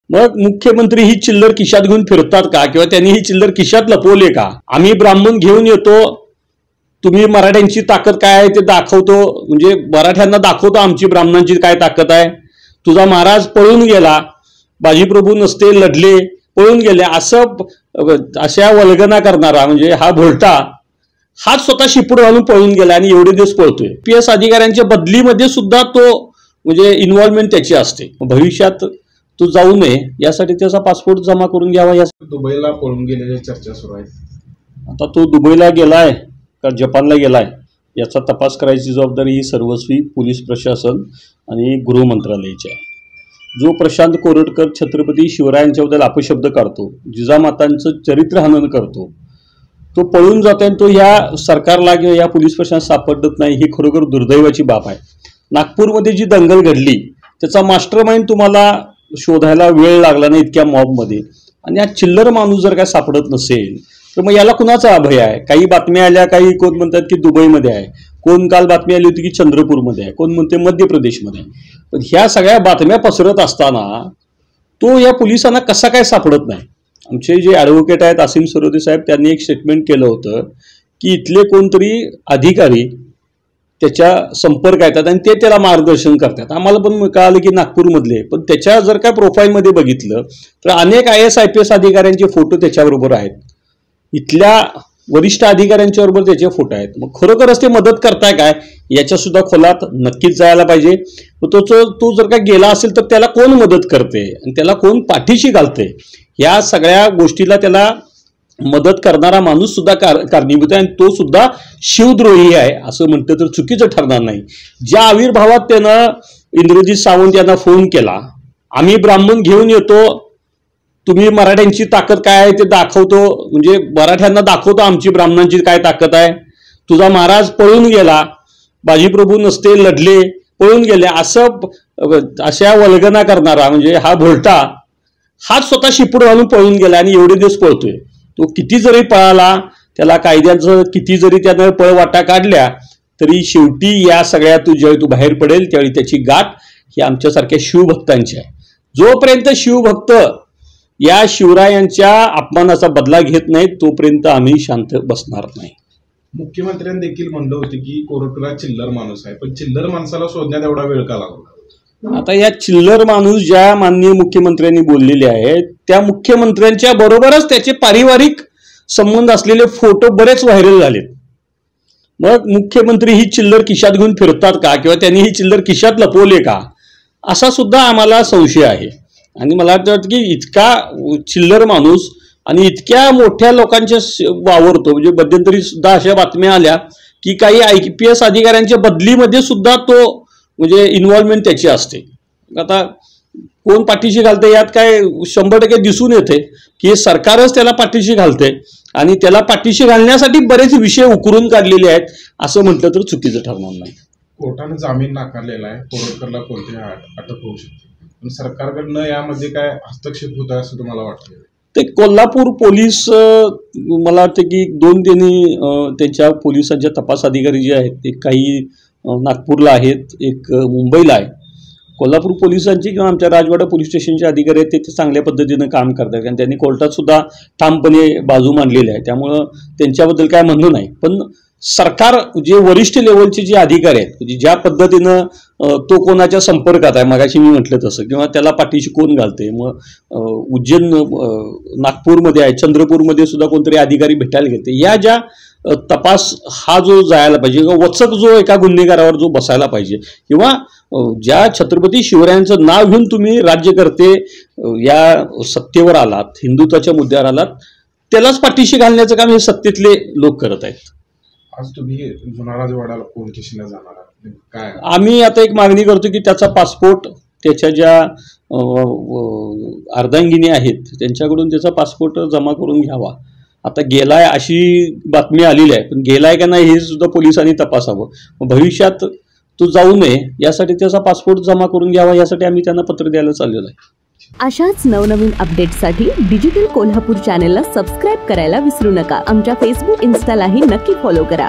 मग मुख्यमंत्री ही चिल्लर खिशात घेऊन फिरतात का किंवा त्यांनी ही चिल्लर खिशात लपवले का? आम्ही ब्राह्मण घेऊन येतो, तुम्ही मराठ्यांची ताकद काय आहे ते दाखवतो, म्हणजे मराठ्यांना दाखवतो आमची ब्राह्मणांची काय ताकद आहे. तुझा महाराज पळून गेला, बाजीप्रभू नसते लढले, पळून गेले, अशा वल्गना करणारा म्हणजे हा भोलटा हाच स्वतः शिपूड घालून पळून गेला आणि एवढे दिवस पळतोय. PS अधिकाऱ्यांच्या बदलीमध्ये सुद्धा तो म्हणजे इन्व्हॉल्वमेंट त्याची असते. भविष्यात तो जाऊ नये यासाठी त्याचा पासपोर्ट जमा करून घ्यावा. या दुबईला पळून गेलेल्या चर्चा सुरू आहेत. आता तो दुबईला गेलाय का जपानला गेलाय याचा तपास करायची जबाबदारी ही सर्वस्वी पोलीस प्रशासन आणि गृह मंत्रालयाची आहे. जो प्रशांत कोरटकर छत्रपती शिवरायांच्याबद्दल अपशब्द काढतो, जिजामातांचं चरित्रहनन करतो, तो पळून जातो आणि तो या सरकारला किंवा या पोलीस प्रशासनात सापडत नाही, ही खरोखर दुर्दैवाची बाब आहे. नागपूरमध्ये जी दंगल घडली त्याचा मास्टरमाइंड तुम्हाला शोधायला वेळ लागला नाही इतक्या मॉबमध्ये, आणि हा चिल्लर माणूस जर काय सापडत नसेल तर मग याला कुणाचा अभय आहे? काही बातम्या आल्या, काही कोण म्हणतात की दुबईमध्ये आहे, कोण काल बातमी आली होती की चंद्रपूरमध्ये आहे, कोण म्हणते मध्य प्रदेशमध्ये आहे. पण ह्या सगळ्या बातम्या पसरत असताना तो या पोलिसांना कसा काय सापडत नाही? आमचे जे ॲडव्होकेट आहेत आसिम सरोदे साहेब, त्यांनी एक स्टेटमेंट केलं होतं की इथले कोणतरी अधिकारी त्याच्या संपर्क येतात आणि ते त्याला मार्गदर्शन करतात. आम्हाला पण कळालं की नागपूरमधले, पण त्याच्या जर काय प्रोफाईलमध्ये बघितलं तर अनेक IAS IPS अधिकाऱ्यांचे फोटो त्याच्याबरोबर आहेत, इथल्या वरिष्ठ अधिकाऱ्यांच्या बरोबर त्याचे फोटो आहेत. मग खरोखरच ते मदत करताय काय याच्या सुद्धा खोलात नक्कीच जायला पाहिजे. तो जर का गेला असेल तर त्याला कोण मदत करते आणि त्याला कोण पाठीशी घालते, या सगळ्या गोष्टीला त्याला मदत करणारा माणूस सुद्धा कारणीभूत आहे आणि तो सुद्धा शिवद्रोही आहे असं म्हटलं तर चुकीचं ठरणार नाही. ज्या आविर्भावात त्यानं इंद्रजित सावंत यांना फोन केला, आम्ही ब्राह्मण घेऊन येतो, तुम्ही मराठ्यांची ताकद काय आहे ते दाखवतो, म्हणजे मराठ्यांना दाखवतो आमची ब्राह्मणांची काय ताकद आहे. तुझा महाराज पळून गेला, बाजीप्रभू नसते लढले, पळून गेले, अशा वल्गना करणारा म्हणजे हा भोलटा हाच स्वतः शिपूड घालून पळून गेला आणि एवढे दिवस पळतोय. तो किती जरी पळाला, त्याला कायद्याचं किती जरी त्यानं पळवाटा काढल्या, तरी शेवटी या सगळ्यात ज्यावेळी तू बाहेर पडेल त्यावेळी त्याची गाठ ही आमच्यासारख्या शिवभक्तांची आहे. जोपर्यंत शिवभक्त या शिवरायांच्या अपमानाचा बदला घेत नाहीत तोपर्यंत आम्ही शांत बसणार नाही. मुख्यमंत्र्यांनी देखील म्हणलं होते की कोरटकर चिल्लर माणूस आहे, पण चिल्लर माणसाला शोधण्यात एवढा वेळ का लागला? आता या चिल्लर माणूस ज्या माननीय मुख्यमंत्र्यांनी बोललेले आहेत त्या मुख्यमंत्र्यांच्या बरोबरच त्याचे पारिवारिक संबंध असलेले फोटो बरेच व्हायरल झालेत. मग मुख्यमंत्री ही चिल्लर खिशात घेऊन फिरतात का किंवा त्यांनी ही चिल्लर खिशात लपवले का असा सुद्धा आम्हाला संशय आहे. आणि मला वाटतं की इतका चिल्लर माणूस आणि इतक्या मोठ्या लोकांच्या वावरतो, म्हणजे मध्यंतरी सुद्धा अशा बातम्या आल्या की काही IPS अधिकाऱ्यांच्या बदलीमध्ये सुद्धा तो म्हणजे इन्व्हॉल्वमेंट त्याची असते. आता कोण पाठीशी घालते यात काय 100% दिसून येते की सरकारच त्याला पाठीशी घालते आणि त्याला पाठीशी घालण्यासाठी बरेच विषय उकरून काढलेले आहेत असं म्हटलं तर चुकीचं ठरणार नाही. कोर्टाने जामीन नाकारलेला आहे, कोरटकरला कोणत्याही अटक होऊ शकते, पण सरकारकडनं यामध्ये काय हस्तक्षेप होत आहे असं तुम्हाला वाटतं? ते कोल्हापूर पोलीस मला वाटतं की त्यांच्या पोलिसांच्या तपास अधिकारी जे आहेत ते काही नागपूरला आहेत, एक मुंबईला आहे. कोल्हापूर पोलिसांची किंवा आमच्या राजवाडा पोलीस स्टेशनचे अधिकारी आहेत ते चांगल्या पद्धतीनं काम करतात कारण त्यांनी कोर्टात सुद्धा ठामपणे बाजू मांडलेली आहे, त्यामुळं त्यांच्याबद्दल काय म्हणणं नाही. पण सरकार जे वरिष्ठ लेवलचे जे अधिकारी आहेत म्हणजे ज्या पद्धतीनं तो कोणाच्या संपर्कात आहे मगाशी मी म्हटलं तसं, किंवा त्याला पाठीशी कोण घालते, मग उज्जैन नागपूरमध्ये आहे, चंद्रपूरमध्ये सुद्धा कोणतरी अधिकारी भेटायला घेते, या ज्या तपास हा जो जायला पाहिजे किंवा वचक जो एका गुन्हेगारावर जो बसायला पाहिजे, किंवा ज्या छत्रपती शिवरायांचं नाव घेऊन तुम्ही राज्यकर्ते या सत्तेवर आलात, हिंदुत्वाच्या मुद्द्यावर आलात, त्यालाच पाठीशी घालण्याचं काम हे सत्तेतले लोक करत आहेत. आज तुम्ही जुना राजवाड्याला कोण केशीला जाणार काय? आम्ही आता एक मागणी करतो की त्याचा पासपोर्ट त्याच्या ज्या अर्धांगिनी आहेत त्यांच्याकडून त्याचा पासपोर्ट जमा करून घ्यावा. आता गेलाय अशी बातमी आलेली आहे, पण गेलाय का नाही हे सुद्धा पोलिसांनी तपासावं. भविष्यात तो जाऊ नये यासाठी त्याचा पासपोर्ट जमा करून घ्यावा, यासाठी आम्ही त्यांना पत्र द्यायला चाललेलो आहे. अशाच नवनवीन अपडेट्ससाठी डिजिटल कोल्हापूर चॅनेलला सबस्क्राईब करायला विसरू नका. आमच्या फेसबुक, इन्स्टालाही नक्की फॉलो करा.